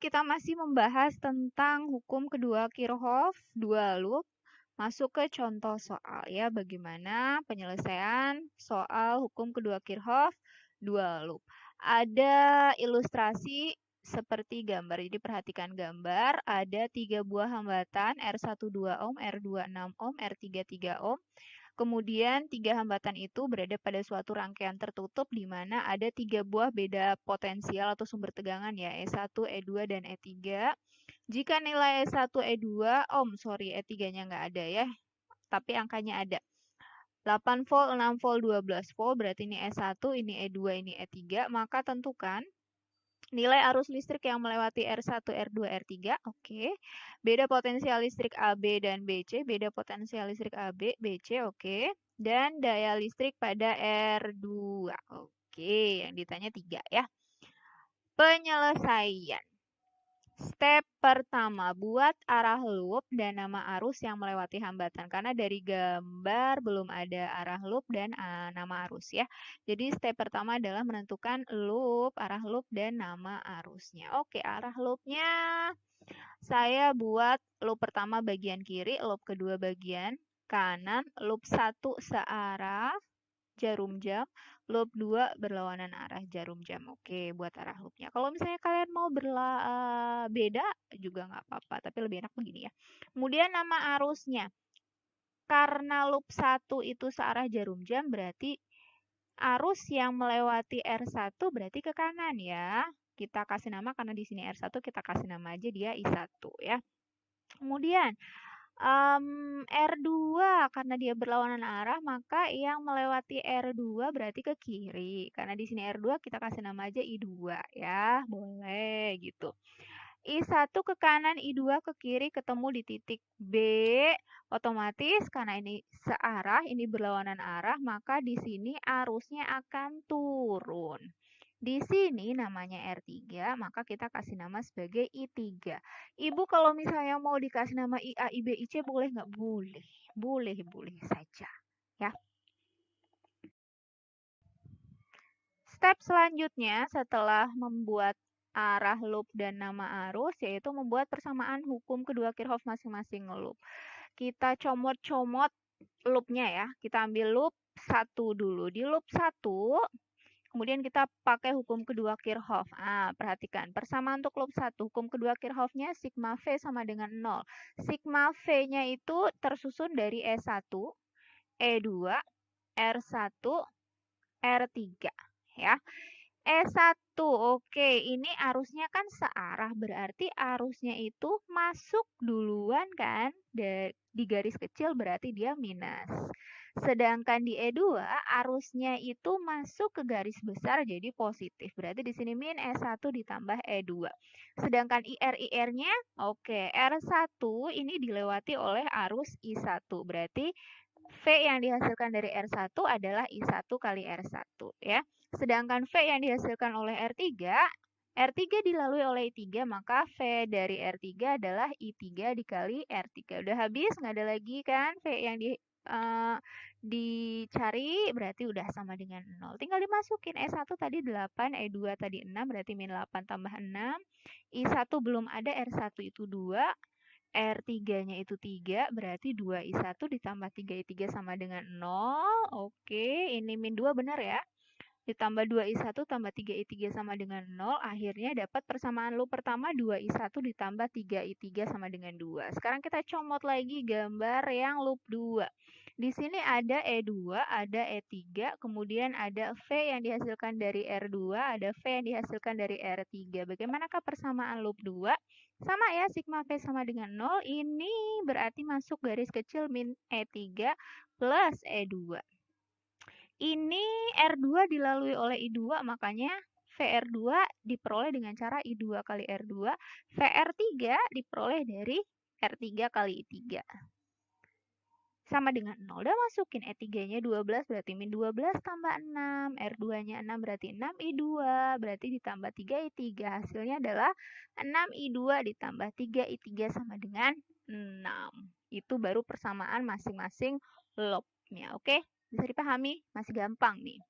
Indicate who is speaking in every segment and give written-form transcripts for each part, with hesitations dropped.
Speaker 1: kita masih membahas tentang hukum kedua Kirchhoff, dua loop. Masuk ke contoh soal ya, bagaimana penyelesaian soal hukum kedua Kirchhoff, dua loop. Ada ilustrasi seperti gambar. Jadi perhatikan gambar, ada 3 buah hambatan, R1 2 ohm, R2 6 ohm, R3 3 ohm. Kemudian 3 hambatan itu berada pada suatu rangkaian tertutup di mana ada 3 buah beda potensial atau sumber tegangan ya, E1, E2, dan E3. Jika nilai E1, E2, E3-nya nggak ada ya, tapi angkanya ada. 8 volt, 6 volt, 12 volt, berarti ini E1, ini E2, ini E3, maka tentukan nilai arus listrik yang melewati R1, R2, R3, oke. Beda potensial listrik AB dan BC, beda potensial listrik AB, BC, oke. Dan daya listrik pada R2, oke. Yang ditanya 3 ya. Penyelesaian. Step pertama, buat arah loop dan nama arus yang melewati hambatan. Karena dari gambar belum ada arah loop dan nama arus ya. Jadi step pertama adalah menentukan loop, arah loop, dan nama arusnya. Oke, arah loopnya saya buat loop pertama bagian kiri, loop kedua bagian kanan, loop 1 searah jarum jam, loop 2 berlawanan arah jarum jam. Oke, buat arah loopnya. Kalau misalnya kalian mau beda juga nggak apa-apa, tapi lebih enak begini ya. Kemudian nama arusnya. Karena loop 1 itu searah jarum jam, berarti arus yang melewati R1 berarti ke kanan ya. Kita kasih nama karena di sini R1 kita kasih nama aja dia I1 ya. Kemudian R2 karena dia berlawanan arah maka yang melewati R2 berarti ke kiri. Karena di sini R2 kita kasih nama aja I2 ya. Boleh gitu. I1 ke kanan, I2 ke kiri ketemu di titik B. Otomatis karena ini searah, ini berlawanan arah, maka di sini arusnya akan turun. Di sini namanya R3, maka kita kasih nama sebagai I3. Ibu kalau misalnya mau dikasih nama IA, IB, IC boleh nggak? Boleh. Boleh saja. Ya. Step selanjutnya setelah membuat arah loop dan nama arus, yaitu membuat persamaan hukum kedua Kirchhoff masing-masing loop. Kita comot-comot loopnya ya. Kita ambil loop 1 dulu. Di loop 1, kemudian kita pakai hukum kedua Kirchhoff. Perhatikan, persamaan untuk loop 1. Hukum kedua Kirchhoff-nya sigma V sama dengan 0. Sigma V-nya itu tersusun dari E1, E2, R1, R3. Ya. E1, oke, ini arusnya kan searah, berarti arusnya itu masuk duluan kan, di garis kecil berarti dia minus. Sedangkan di E2, arusnya itu masuk ke garis besar jadi positif, berarti di sini min E1 ditambah E2. Sedangkan IR-nya, oke, R1 ini dilewati oleh arus I1, berarti V yang dihasilkan dari R1 adalah I1 kali R1 ya. Sedangkan V yang dihasilkan oleh R3 dilalui oleh I3, maka V dari R3 adalah I3 dikali R3. Udah habis, nggak ada lagi kan V yang dicari, berarti udah sama dengan 0. Tinggal dimasukin, E1 tadi 8, E2 tadi 6, berarti min 8 tambah 6. I1 belum ada, R1 itu 2. R3-nya itu 3, berarti 2I1 ditambah 3I3 sama dengan 0. Oke, ini min 2 benar ya. Ditambah 2I1 tambah 3I3 sama dengan 0. Akhirnya dapat persamaan loop pertama 2I1 ditambah 3I3 sama dengan 2. Sekarang kita comot lagi gambar yang loop 2. Di sini ada E2, ada E3, kemudian ada V yang dihasilkan dari R2, ada V yang dihasilkan dari R3. Bagaimanakah persamaan loop 2? Sama ya, sigma V sama dengan 0. Ini berarti masuk garis kecil min E3 plus E2. Ini R2 dilalui oleh I2, makanya VR2 diperoleh dengan cara I2 kali R2. VR3 diperoleh dari R3 kali I3. Sama dengan 0. Udah masukin E3-nya 12 berarti min 12 tambah 6. R2-nya 6 berarti 6I2 berarti ditambah 3I3. Hasilnya adalah 6I2 ditambah 3I3 sama dengan 6. Itu baru persamaan masing-masing loopnya. Oke? Bisa dipahami? Masih gampang nih.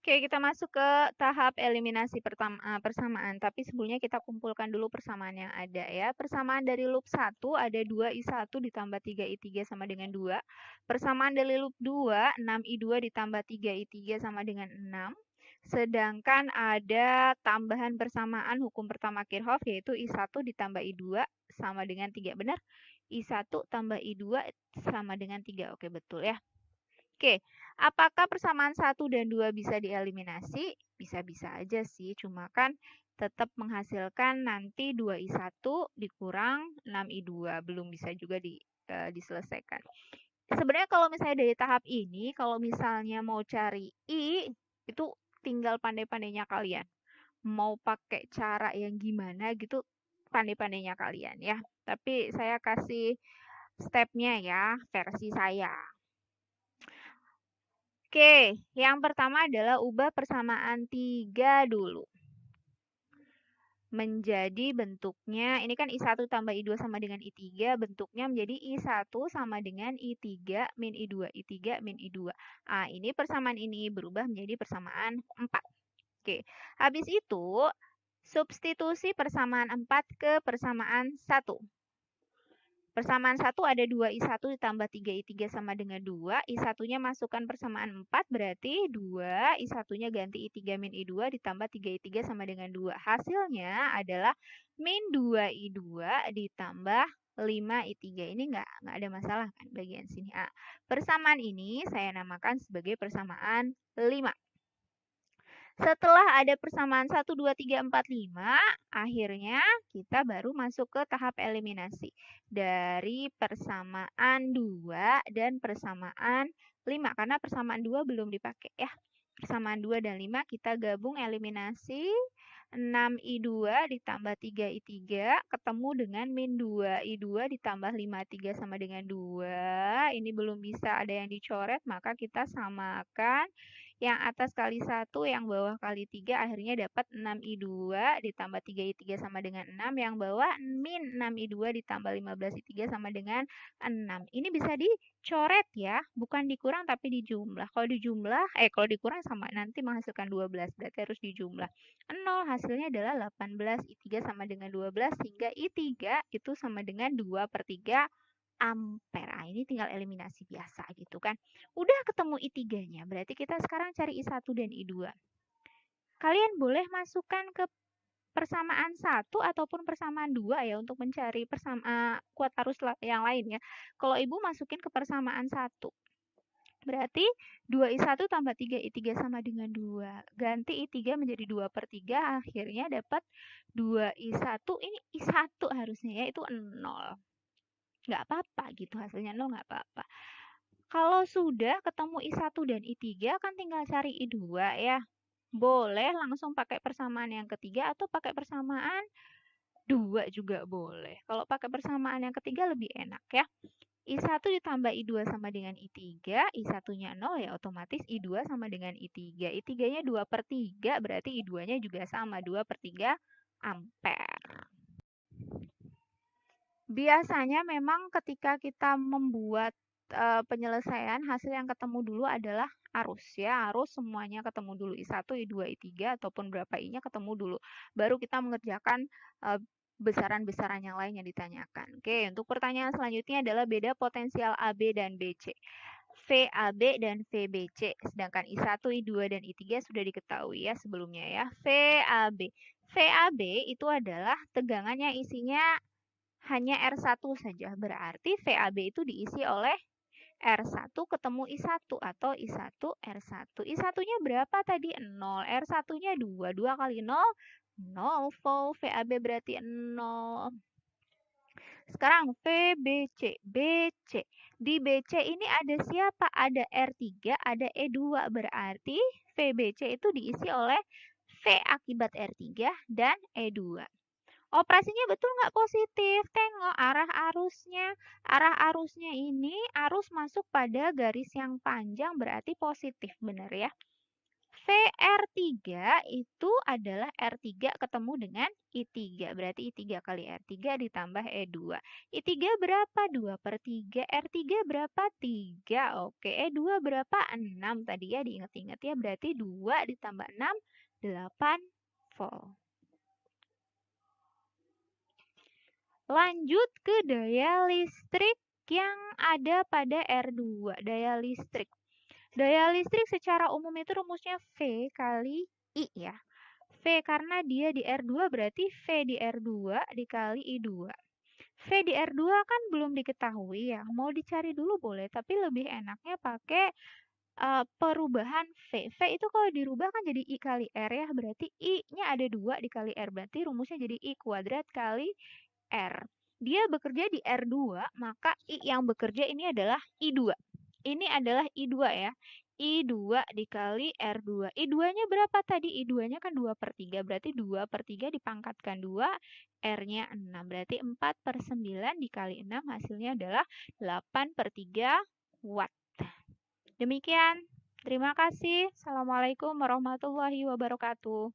Speaker 1: Oke, kita masuk ke tahap eliminasi persamaan. Tapi sebelumnya kita kumpulkan dulu persamaan yang ada ya. Persamaan dari loop 1 ada 2I1 ditambah 3I3 sama dengan 2. Persamaan dari loop 2, 6I2 ditambah 3I3 sama dengan 6. Sedangkan ada tambahan persamaan hukum pertama Kirchhoff yaitu I1 ditambah I2 sama dengan 3. Benar? I1 tambah I2 sama dengan 3. Oke, betul ya. Oke, apakah persamaan 1 dan 2 bisa dieliminasi? Bisa-bisa aja sih, cuma kan tetap menghasilkan nanti 2I1 dikurang 6I2, belum bisa juga diselesaikan. Sebenarnya kalau misalnya dari tahap ini, kalau misalnya mau cari I, itu tinggal pandai-pandainya kalian. Mau pakai cara yang gimana gitu, pandai-pandainya kalian ya. Tapi saya kasih stepnya ya, versi saya. Oke, yang pertama adalah ubah persamaan 3 dulu. Menjadi bentuknya, ini kan I1 tambah I2 sama dengan I3, bentuknya menjadi I1 sama dengan I3 min I2, I3 min I2. Ah, ini persamaan ini berubah menjadi persamaan 4. Oke, habis itu substitusi persamaan 4 ke persamaan 1. Persamaan 1 ada 2I1 ditambah 3I3 sama dengan 2. I1-nya masukkan persamaan 4, berarti 2. I1-nya ganti I3 min I2 ditambah 3I3 sama dengan 2. Hasilnya adalah min 2I2 ditambah 5I3. Ini nggak ada masalah kan bagian sini. Persamaan ini saya namakan sebagai persamaan 5. Setelah ada persamaan 1, 2, 3, 4, 5, akhirnya kita baru masuk ke tahap eliminasi. Dari persamaan 2 dan persamaan 5. Karena persamaan 2 belum dipakai ya. Persamaan 2 dan 5 kita gabung eliminasi. 6I2 ditambah 3I3 ketemu dengan min 2I2 ditambah 5I3 sama dengan 2. Ini belum bisa ada yang dicoret, maka kita samakan. Yang atas kali 1, yang bawah kali 3, akhirnya dapat 6I2 ditambah 3I3 sama dengan 6. Yang bawah min 6I2 ditambah 15I3 sama dengan 6. Ini bisa dicoret ya, bukan dikurang tapi dijumlah. Kalau dikurang sama nanti menghasilkan 12, berarti harus dijumlah. 0 hasilnya adalah 18, I3 sama dengan 12, sehingga I3 itu sama dengan 2/3 ampere. Ini tinggal eliminasi biasa gitu kan. Udah ketemu I3-nya, berarti kita sekarang cari I1 dan I2. Kalian boleh masukkan ke persamaan 1 ataupun persamaan 2 ya untuk mencari kuat arus yang lain ya. Kalau Ibu masukin ke persamaan 1. Berarti 2I1 tambah 3I3 sama dengan 2. Ganti I3 menjadi 2/3, akhirnya dapat 2I1. Ini I1 harusnya ya, itu 0. Nggak apa-apa gitu, hasilnya 0 nggak apa-apa. Kalau sudah ketemu I1 dan I3 kan tinggal cari I2 ya. Boleh langsung pakai persamaan yang ketiga atau pakai persamaan 2 juga boleh. Kalau pakai persamaan yang ketiga lebih enak ya. I1 ditambah I2 sama dengan I3, I1-nya 0 ya otomatis I2 sama dengan I3. I3-nya 2/3 berarti I2-nya juga sama 2/3 ampere. Biasanya memang ketika kita membuat penyelesaian, hasil yang ketemu dulu adalah arus ya. Arus semuanya ketemu dulu, I1, I2, I3 ataupun berapa I-nya ketemu dulu. Baru kita mengerjakan besaran-besaran yang lain yang ditanyakan. Oke, untuk pertanyaan selanjutnya adalah beda potensial AB dan BC. VAB dan VBC. Sedangkan I1, I2, dan I3 sudah diketahui ya sebelumnya ya. VAB. VAB itu adalah tegangan yang isinya hanya R1 saja. Berarti VAB itu diisi oleh R1 ketemu I1 atau I1 R1. I1-nya berapa tadi? 0. R1-nya 2. 2 kali 0, 0 volt. VAB berarti 0. Sekarang VBC. BC. Di BC ini ada siapa? Ada R3, ada E2. Berarti VBC itu diisi oleh V akibat R3 dan E2. Operasinya betul nggak positif? Tengok arah arusnya. Arah arusnya ini arus masuk pada garis yang panjang berarti positif, benar ya? VR3 itu adalah R3 ketemu dengan I3. Berarti I3 kali R3 ditambah E2. I3 berapa? 2/3. R3 berapa? 3. Oke, E2 berapa? 6. Tadi ya diingat-ingat ya. Berarti 2 ditambah 6, 8 volt. Lanjut ke daya listrik yang ada pada R2. Daya listrik. Daya listrik secara umum itu rumusnya V kali I ya. V karena dia di R2 berarti V di R2 dikali I2. V di R2 kan belum diketahui ya. Mau dicari dulu boleh, tapi lebih enaknya pakai perubahan V. V itu kalau dirubah kan jadi I kali R ya. Berarti I-nya ada 2 dikali R. Berarti rumusnya jadi I kuadrat kali R. Dia bekerja di R2, maka I yang bekerja ini adalah I2. Ini adalah I2 ya. I2 dikali R2. I2-nya berapa tadi? I2-nya kan 2/3. Berarti 2/3 dipangkatkan 2. R-nya 6. Berarti 4/9 dikali 6 hasilnya adalah 8/3 watt. Demikian. Terima kasih. Assalamualaikum warahmatullahi wabarakatuh.